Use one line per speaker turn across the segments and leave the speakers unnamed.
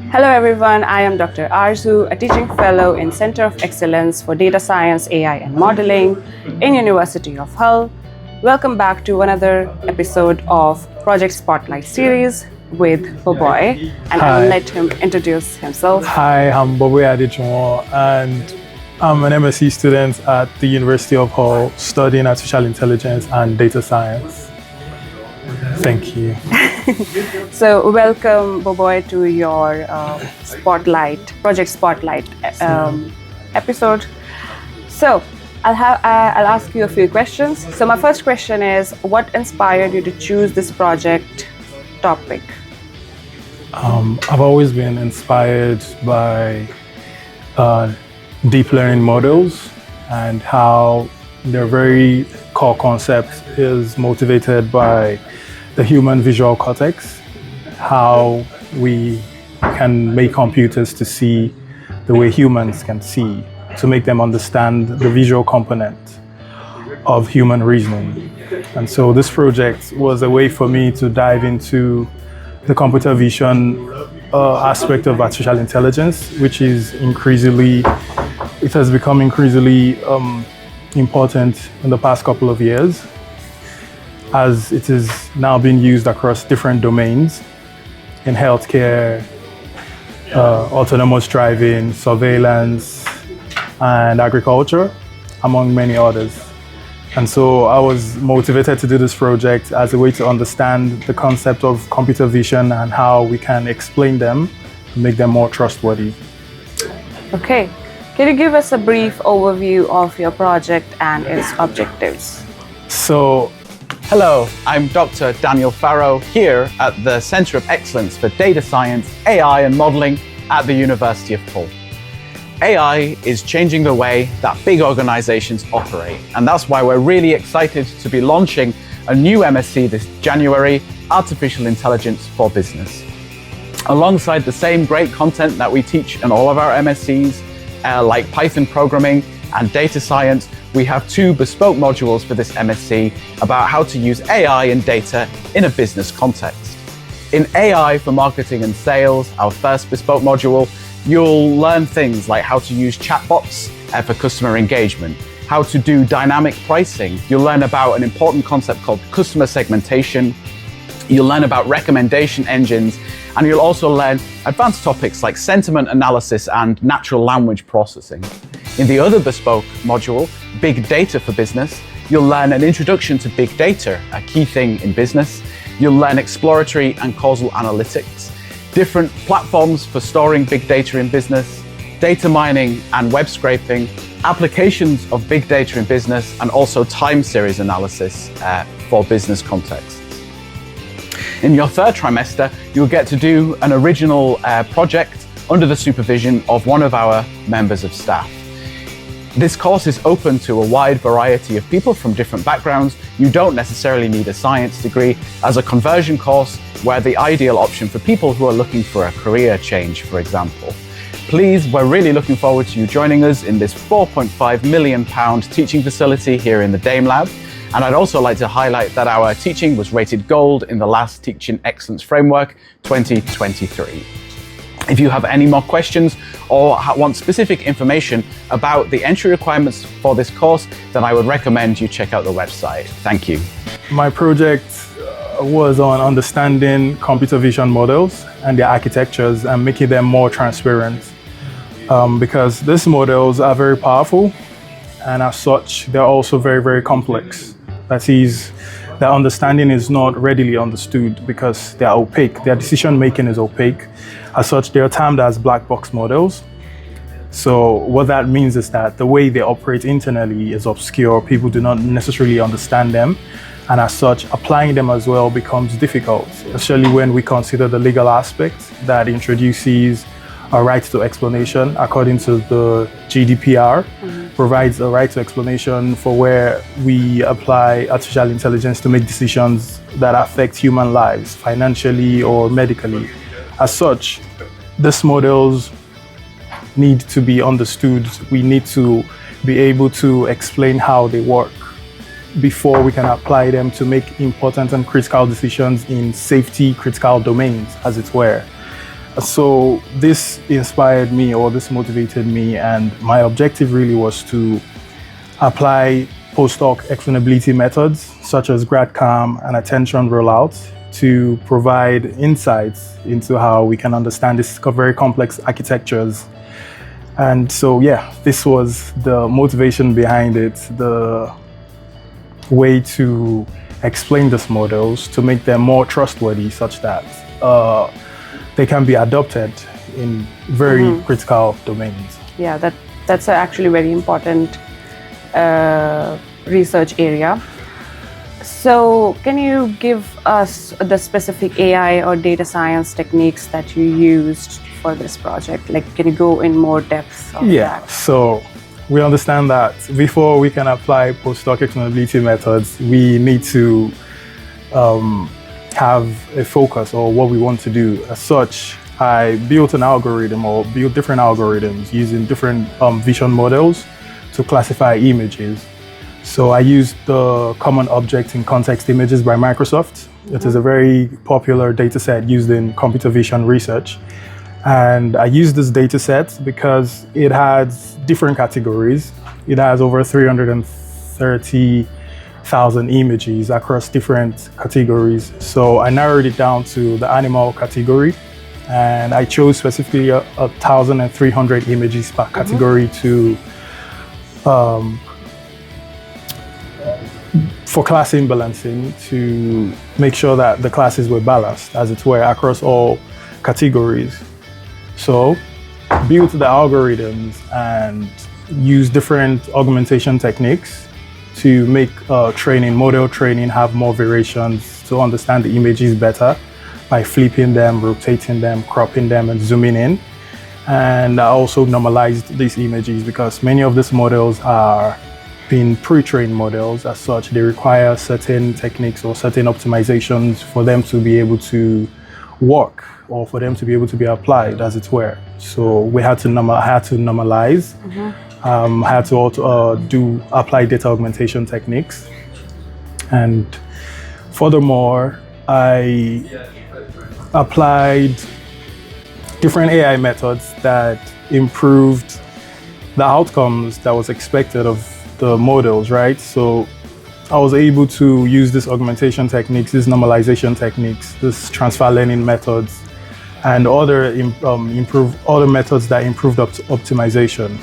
Hello everyone, I am Dr. Arzu, a teaching fellow in Center of Excellence for Data Science, AI and Modeling in University of Hull. Welcome back to another episode of Project Spotlight series with Boboy, and
Hi.
I'll let him introduce himself.
Hi, I'm Boboy Adechonwo, and I'm an MSc student at the University of Hull studying artificial intelligence and data science. Thank you.
So welcome Boboy to your Project Spotlight episode. So I'll ask you a few questions. So my first question is, what inspired you to choose this project topic?
I've always been inspired by deep learning models and how their very core concept is motivated by the human visual cortex, how we can make computers to see the way humans can see, to make them understand the visual component of human reasoning. And so this project was a way for me to dive into the computer vision aspect of artificial intelligence, which is it has become increasingly important in the past couple of years, as it is now being used across different domains in healthcare, autonomous driving, surveillance, and agriculture, among many others. And so I was motivated to do this project as a way to understand the concept of computer vision and how we can explain them and make them more trustworthy.
Okay, can you give us a brief overview of your project and its objectives?
So,
hello, I'm Dr. Daniel Farrow here at the Center of Excellence for Data Science, AI and Modeling at the University of Hull. AI is changing the way that big organizations operate, and that's why we're really excited to be launching a new MSc this January, Artificial Intelligence for Business. Alongside the same great content that we teach in all of our MScs, like Python programming and data science, we have two bespoke modules for this MSc about how to use AI and data in a business context. In AI for marketing and sales, our first bespoke module, you'll learn things like how to use chatbots for customer engagement, how to do dynamic pricing. You'll learn about an important concept called customer segmentation. You'll learn about recommendation engines, and you'll also learn advanced topics like sentiment analysis and natural language processing. In the other bespoke module, Big Data for Business, you'll learn an introduction to big data, a key thing in business. You'll learn exploratory and causal analytics, different platforms for storing big data in business, data mining and web scraping, applications of big data in business, and also time series analysis for business contexts. In your third trimester, you'll get to do an original project under the supervision of one of our members of staff. This course is open to a wide variety of people from different backgrounds. You don't necessarily need a science degree as a conversion course, where the ideal option for people who are looking for a career change, for example. Please, we're really looking forward to you joining us in this £4.5 million teaching facility here in the Dame Lab. And I'd also like to highlight that our teaching was rated gold in the last Teaching Excellence Framework 2023. If you have any more questions or want specific information about the entry requirements for this course, then I would recommend you check out the website. Thank you.
my project was on understanding computer vision models and their architectures and making them more transparent, because these models are very powerful, and as such, they're also very, very complex. That is, their understanding is not readily understood because they are opaque. Their decision making is opaque. As such, they are termed as black box models. So what that means is that the way they operate internally is obscure. People do not necessarily understand them. And as such, applying them as well becomes difficult, especially when we consider the legal aspect that introduces a right to explanation according to the GDPR, provides a right to explanation for where we apply artificial intelligence to make decisions that affect human lives, financially or medically. As such, these models need to be understood. We need to be able to explain how they work before we can apply them to make important and critical decisions in safety critical domains, as it were. So this inspired me, or this motivated me, and my objective really was to apply post-hoc explainability methods such as Grad-CAM and Attention Rollout to provide insights into how we can understand these very complex architectures. And so, yeah, this was the motivation behind it, the way to explain these models to make them more trustworthy such that they can be adopted in very critical domains.
Yeah, that's actually very important research area. So can you give us the specific AI or data science techniques that you used for this project? Like, can you go in more depth of that?
So we understand that before we can apply post-hoc explainability methods, we need to have a focus or what we want to do. As such, I built an algorithm or built different algorithms using different vision models to classify images. So I used the Common Object in Context Images by Microsoft. It is a very popular data set used in computer vision research. And I used this data set because it has different categories. It has over 330,000 images across different categories. So I narrowed it down to the animal category. And I chose specifically 1,300 images per category to for class imbalancing, to make sure that the classes were balanced, as it were, across all categories. So built the algorithms and use different augmentation techniques to make model training have more variations to understand the images better by flipping them, rotating them, cropping them, and zooming in. And I also normalized these images because many of these models are being pre-trained models. As such, they require certain techniques or certain optimizations for them to be able to work or for them to be able to be applied, as it were. So we had to normalize. I had to also apply data augmentation techniques. And furthermore, I applied different AI methods that improved the outcomes that was expected of the models, right? So I was able to use these augmentation techniques, these normalization techniques, these transfer learning methods, and other methods that improved optimization.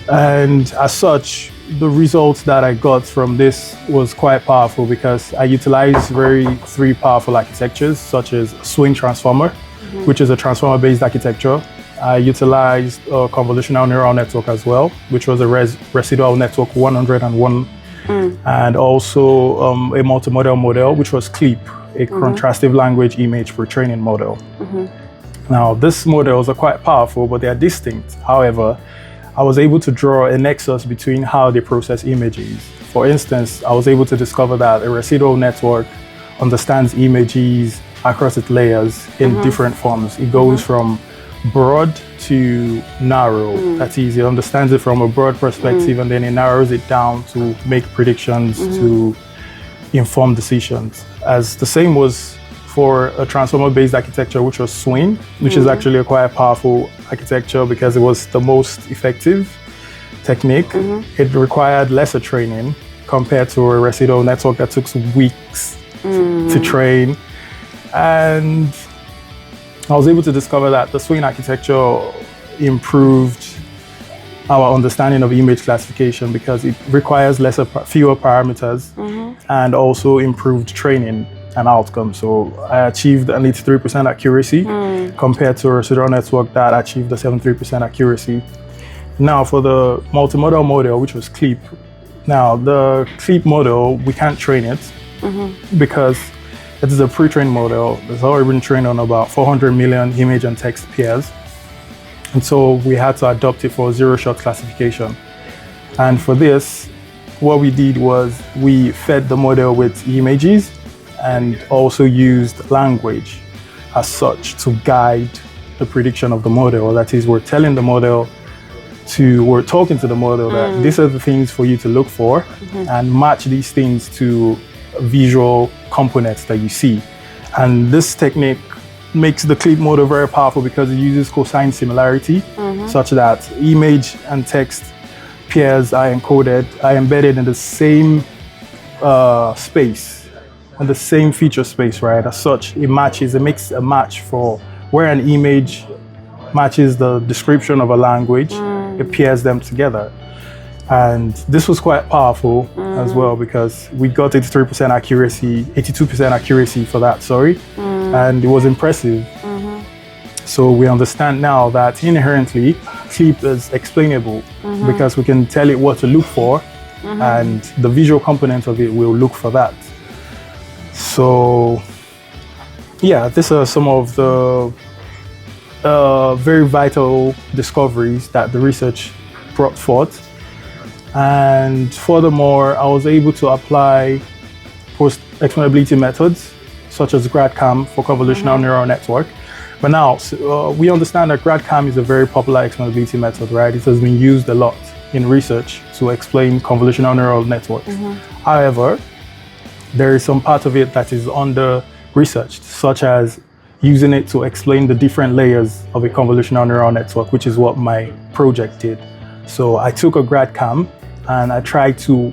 And as such, the results that I got from this was quite powerful because I utilized three powerful architectures, such as Swin Transformer, which is a transformer-based architecture. I utilized a convolutional neural network as well, which was a residual network 101, and also a multimodal model, which was CLEAP, a contrastive language image pre-training model. Now, these models are quite powerful, but they are distinct. However, I was able to draw a nexus between how they process images. For instance, I was able to discover that a residual network understands images across its layers in different forms. It goes from broad to narrow. That is, it understands it from a broad perspective and then it narrows it down to make predictions, to inform decisions. As the same was for a transformer-based architecture, which was Swin, which is actually a quite powerful architecture because it was the most effective technique. It required lesser training compared to a residual network that took weeks to train. And I was able to discover that the Swin architecture improved our understanding of image classification because it requires fewer parameters and also improved training and outcome. So I achieved an 83% accuracy compared to a residual network that achieved a 73% accuracy. Now for the multimodal model, which was CLEAP. Now the CLEAP model, we can't train it because it is a pre-trained model that's already been trained on about 400 million image and text pairs. And so we had to adopt it for zero-shot classification. And for this, what we did was we fed the model with images and also used language as such to guide the prediction of the model. That is, we're talking to the model that these are the things for you to look for and match these things to visual components that you see. And this technique makes the clip model very powerful because it uses cosine similarity, such that image and text pairs are embedded in the same space, and the same feature space, right? As such, it makes a match for where an image matches the description of a language, it pairs them together. And this was quite powerful as well, because we got 82% accuracy for that, and it was impressive. So we understand now that inherently clip is explainable because we can tell it what to look for, and the visual component of it will look for that. So yeah, these are some of the very vital discoveries that the research brought forth. And furthermore, I was able to apply post-explainability methods such as Grad-CAM for convolutional neural network. But now we understand that Grad-CAM is a very popular explainability method, right? It has been used a lot in research to explain convolutional neural networks. However, there is some part of it that is under researched, such as using it to explain the different layers of a convolutional neural network, which is what my project did. So I took a Grad-CAM and I tried to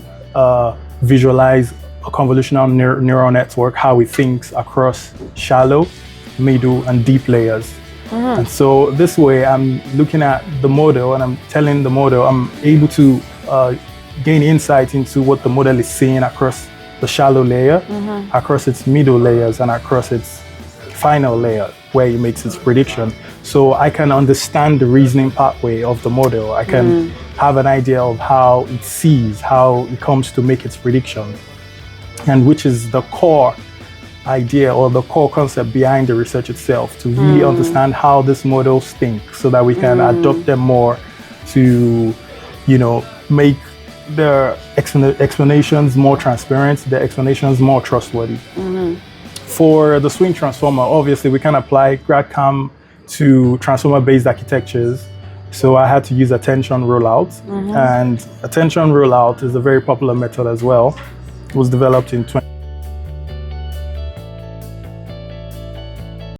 visualize a convolutional neural network, how it thinks across shallow, middle, and deep layers. And so this way, I'm looking at the model and I'm telling the model, I'm able to gain insight into what the model is seeing across the shallow layer, across its middle layers, and across its final layer where it makes its prediction. So I can understand the reasoning pathway of the model. I can have an idea of how it sees, how it comes to make its prediction, and which is the core idea or the core concept behind the research itself, to really understand how these models think so that we can adopt them more to, make their explanations more transparent, their explanations more trustworthy. For the Swin Transformer, obviously we can apply Grad-CAM to transformer-based architectures. So I had to use Attention Rollout, and Attention Rollout is a very popular method as well. It was developed in